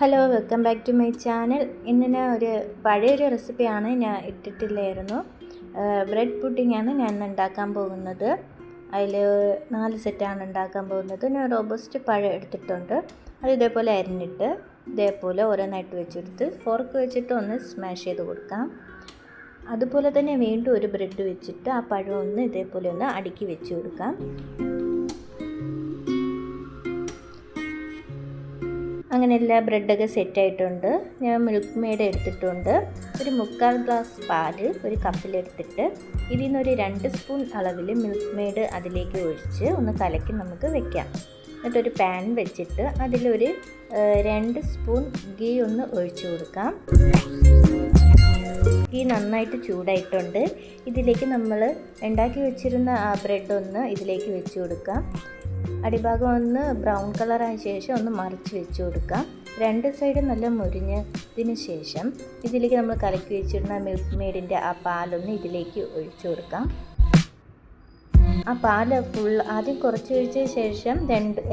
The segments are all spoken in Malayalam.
Hello, welcome back to my channel. ഇന്ന് ഞാൻ പഴയൊരു റെസിപ്പിയാണ് ഞാൻ ഇട്ടിട്ടില്ലായിരുന്നു. ബ്രെഡ് പുഡിങ്ങാണ് ഞാൻ ഇന്ന് ഉണ്ടാക്കാൻ പോകുന്നത്. അതിൽ 4 സെറ്റാണ് ഉണ്ടാക്കാൻ പോകുന്നത്. ഞാൻ റോബസ്റ്റ് പഴം എടുത്തിട്ടുണ്ട്. അത് ഇതേപോലെ അരിഞ്ഞിട്ട് ഇതേപോലെ ഓരോന്നായിട്ട് വെച്ചെടുത്ത് ഫോർക്ക് വെച്ചിട്ട് ഒന്ന് സ്മാഷ് ചെയ്ത് കൊടുക്കാം. അതുപോലെ തന്നെ വീണ്ടും ഒരു ബ്രെഡ് വെച്ചിട്ട് ആ പഴം ഒന്ന് ഇതേപോലെ ഒന്ന് അടുക്കി വെച്ച് കൊടുക്കാം. അങ്ങനെ എല്ലാ ബ്രെഡൊക്കെ സെറ്റായിട്ടുണ്ട്. ഞാൻ മിൽക്ക് മെയ്ഡ് എടുത്തിട്ടുണ്ട്. ഒരു 3/4 ഗ്ലാസ് പാല് ഒരു കപ്പിലെടുത്തിട്ട് ഇതിൽ നിന്നൊരു 2 സ്പൂൺ അളവിൽ മിൽക്ക് മെയ്ഡ് അതിലേക്ക് ഒഴിച്ച് ഒന്ന് കലക്കി നമുക്ക് വെക്കാം. എന്നിട്ടൊരു പാൻ വെച്ചിട്ട് അതിലൊരു 2 സ്പൂൺ ഗീ ഒന്ന് ഒഴിച്ചു കൊടുക്കാം. ഗീ നന്നായിട്ട് ചൂടായിട്ടുണ്ട്. ഇതിലേക്ക് നമ്മൾ ഉണ്ടാക്കി വെച്ചിരുന്ന ആ ബ്രെഡ് ഒന്ന് ഇതിലേക്ക് വെച്ച് കൊടുക്കാം. അടിഭാഗം ഒന്ന് ബ്രൗൺ കളറായ ശേഷം ഒന്ന് മറിച്ച് വെച്ച് കൊടുക്കാം. 2 സൈഡും നല്ല മുരിഞ്ഞതിന് ശേഷം ഇതിലേക്ക് നമ്മൾ കലക്കി വെച്ചിരുന്ന മിൽക്ക് മെയ്ഡിൻ്റെ ആ പാലൊന്ന് ഇതിലേക്ക് ഒഴിച്ചു കൊടുക്കാം. ആ പാല് ആദ്യം കുറച്ച് ഒഴിച്ച ശേഷം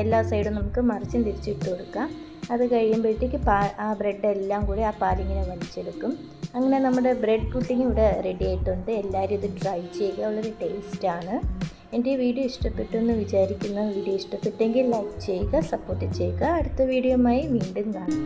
എല്ലാ സൈഡും നമുക്ക് മറിച്ചും തിരിച്ചിട്ട് കൊടുക്കാം. അത് കഴിയുമ്പോഴത്തേക്ക് ആ ബ്രെഡ് എല്ലാം കൂടി ആ പാലിങ്ങനെ വലിച്ചെടുക്കും. അങ്ങനെ നമ്മുടെ ബ്രെഡ് പുഡിംഗ് ഇവിടെ റെഡി ആയിട്ടുണ്ട്. എല്ലാവരും ഇത് ട്രൈ ചെയ്യുക, വളരെ ടേസ്റ്റാണ്. എൻ്റെ വീഡിയോ ഇഷ്ടപ്പെട്ടു എന്ന് വിചാരിക്കുന്നു. വീഡിയോ ഇഷ്ടപ്പെട്ടെങ്കിൽ ലൈക്ക് ചെയ്യുക, സപ്പോർട്ട് ചെയ്യുക. അടുത്ത വീഡിയോയുമായി വീണ്ടും കാണാം.